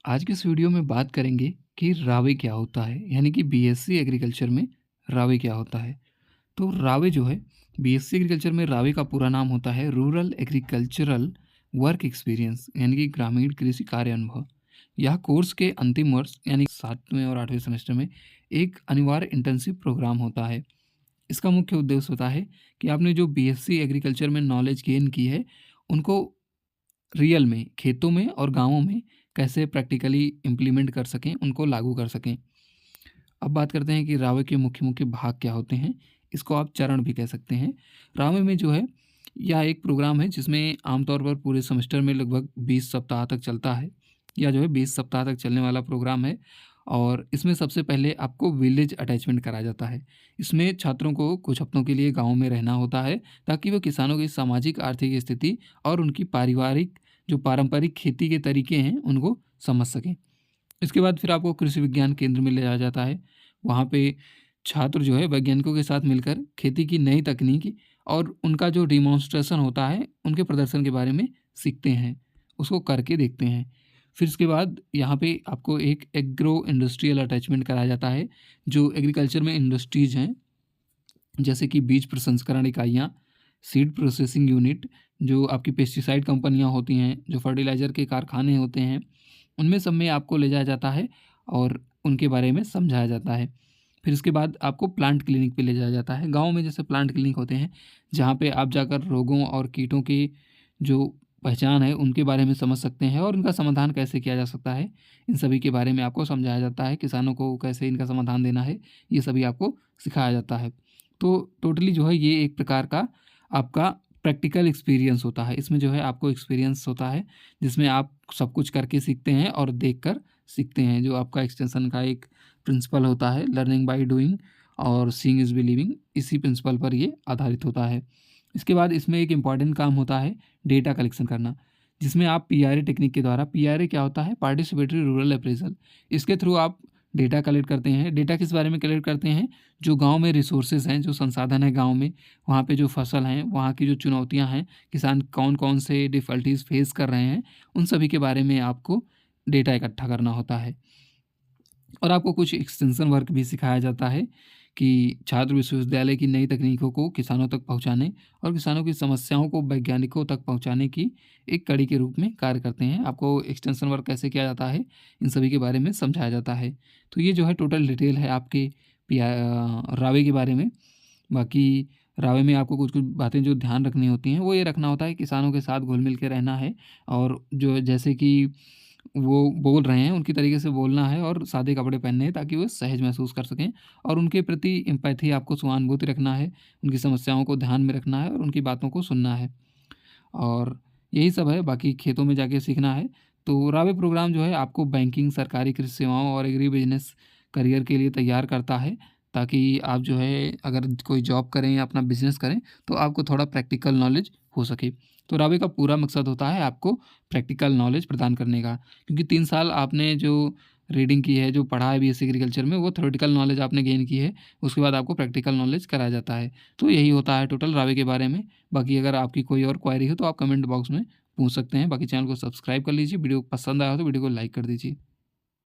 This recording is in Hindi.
आज के इस वीडियो में बात करेंगे कि रावे क्या होता है, यानी कि बीएससी एग्रीकल्चर में रावे क्या होता है। तो रावे जो है, बीएससी एग्रीकल्चर में रावे का पूरा नाम होता है रूरल एग्रीकल्चरल वर्क एक्सपीरियंस, यानी कि ग्रामीण कृषि कार्य अनुभव। यह कोर्स के अंतिम वर्ष यानी 7वें और 8वें सेमेस्टर में एक अनिवार्य इंटर्नशिप प्रोग्राम होता है। इसका मुख्य उद्देश्य होता है कि आपने जो बीएससी एग्रीकल्चर में नॉलेज गेन की है, उनको रियल में खेतों में और गाँवों में कैसे प्रैक्टिकली इम्प्लीमेंट कर सकें, उनको लागू कर सकें। अब बात करते हैं कि रावे के मुख्य-मुख्य भाग क्या होते हैं, इसको आप चरण भी कह सकते हैं। रावे में जो है, यह एक प्रोग्राम है जिसमें आमतौर पर पूरे सेमेस्टर में लगभग 20 सप्ताह तक चलता है। या जो है 20 सप्ताह तक चलने वाला प्रोग्राम है और इसमें सबसे पहले आपको विलेज अटैचमेंट कराया जाता है। इसमें छात्रों को कुछ हफ्तों के लिए गाँव में रहना होता है, ताकि वो किसानों की सामाजिक आर्थिक स्थिति और उनकी पारिवारिक जो पारंपरिक खेती के तरीके हैं, उनको समझ सकें। इसके बाद फिर आपको कृषि विज्ञान केंद्र में ले जाया जाता है। वहाँ पे छात्र जो है वैज्ञानिकों के साथ मिलकर खेती की नई तकनीक और उनका जो डिमॉन्स्ट्रेशन होता है, उनके प्रदर्शन के बारे में सीखते हैं, उसको करके देखते हैं। फिर इसके बाद यहाँ पे आपको एक एग्रो इंडस्ट्रियल अटैचमेंट कराया जाता है, जो एग्रीकल्चर में इंडस्ट्रीज़ हैं, जैसे कि बीज प्रसंस्करण इकाइयाँ, सीड प्रोसेसिंग यूनिट, जो आपकी पेस्टिसाइड कंपनियाँ होती हैं, जो फर्टिलाइज़र के कारखाने होते हैं, उनमें सब में आपको ले जाया जाता है और उनके बारे में समझाया जाता है। फिर इसके बाद आपको प्लांट क्लिनिक पे ले जाया जाता है। गाँव में जैसे प्लांट क्लिनिक होते हैं, जहाँ पे आप जाकर रोगों और कीटों की जो पहचान है, उनके बारे में समझ सकते हैं और उनका समाधान कैसे किया जा सकता है, इन सभी के बारे में आपको समझाया जाता है। किसानों को कैसे इनका समाधान देना है, ये सभी आपको सिखाया जाता है। तो टोटली जो है ये एक प्रकार का आपका प्रैक्टिकल एक्सपीरियंस होता है। इसमें जो है आपको एक्सपीरियंस होता है, जिसमें आप सब कुछ करके सीखते हैं और देखकर सीखते हैं। जो आपका एक्सटेंशन का एक प्रिंसिपल होता है, लर्निंग बाय डूइंग और सीइंग इज़ बिलीविंग, इसी प्रिंसिपल पर ये आधारित होता है। इसके बाद इसमें एक इम्पॉर्टेंट काम होता है डेटा कलेक्शन करना, जिसमें आप पीआरए टेक्निक के द्वारा, पीआरए क्या होता है, पार्टिसिपेटरी रूरल अप्रेज़ल, इसके थ्रू आप डेटा कलेक्ट करते हैं। डेटा किस बारे में कलेक्ट करते हैं? जो गाँव में रिसोर्सेज़ हैं, जो संसाधन है गाँव में, वहाँ पे जो फसल हैं, वहाँ की जो चुनौतियाँ हैं, किसान कौन-कौन से डिफ़िकल्टीज़ फ़ेस कर रहे हैं, उन सभी के बारे में आपको डेटा इकट्ठा करना होता है। और आपको कुछ एक्सटेंशन वर्क भी सिखाया जाता है कि छात्र विश्वविद्यालय की नई तकनीकों को किसानों तक पहुँचाने और किसानों की समस्याओं को वैज्ञानिकों तक पहुँचाने की एक कड़ी के रूप में कार्य करते हैं। आपको एक्सटेंशन वर्क कैसे किया जाता है, इन सभी के बारे में समझाया जाता है। तो ये जो है टोटल डिटेल है आपके रावे के बारे में। बाकी रावे में आपको कुछ-कुछ बातें जो ध्यान रखनी होती हैं, वो ये रखना होता है, किसानों के साथ घुल-मिल के रहना है और जो जैसे कि वो बोल रहे हैं, उनकी तरीके से बोलना है और सादे कपड़े पहनने हैं, ताकि वो सहज महसूस कर सकें और उनके प्रति एम्पैथी, आपको सहानुभूति रखना है, उनकी समस्याओं को ध्यान में रखना है और उनकी बातों को सुनना है। और यही सब है, बाकी खेतों में जाके सीखना है। तो रावे प्रोग्राम जो है आपको बैंकिंग, सरकारी कृषि सेवाओं और एग्री बिज़नेस करियर के लिए तैयार करता है, ताकि आप जो है अगर कोई जॉब करें या अपना बिज़नेस करें, तो आपको थोड़ा प्रैक्टिकल नॉलेज हो सके। तो रावे का पूरा मकसद होता है आपको प्रैक्टिकल नॉलेज प्रदान करने का, क्योंकि 3 साल आपने जो रीडिंग की है, जो पढ़ा है बीएससी एग्रीकल्चर में, वो थ्योरेटिकल नॉलेज आपने गेन की है, उसके बाद आपको प्रैक्टिकल नॉलेज कराया जाता है। तो यही होता है टोटल रावे के बारे में। बाकी अगर आपकी कोई और क्वेरी हो तो आप कमेंट बॉक्स में पूछ सकते हैं। बाकी चैनल को सब्सक्राइब कर लीजिए, वीडियो पसंद आया हो तो वीडियो को लाइक कर दीजिए।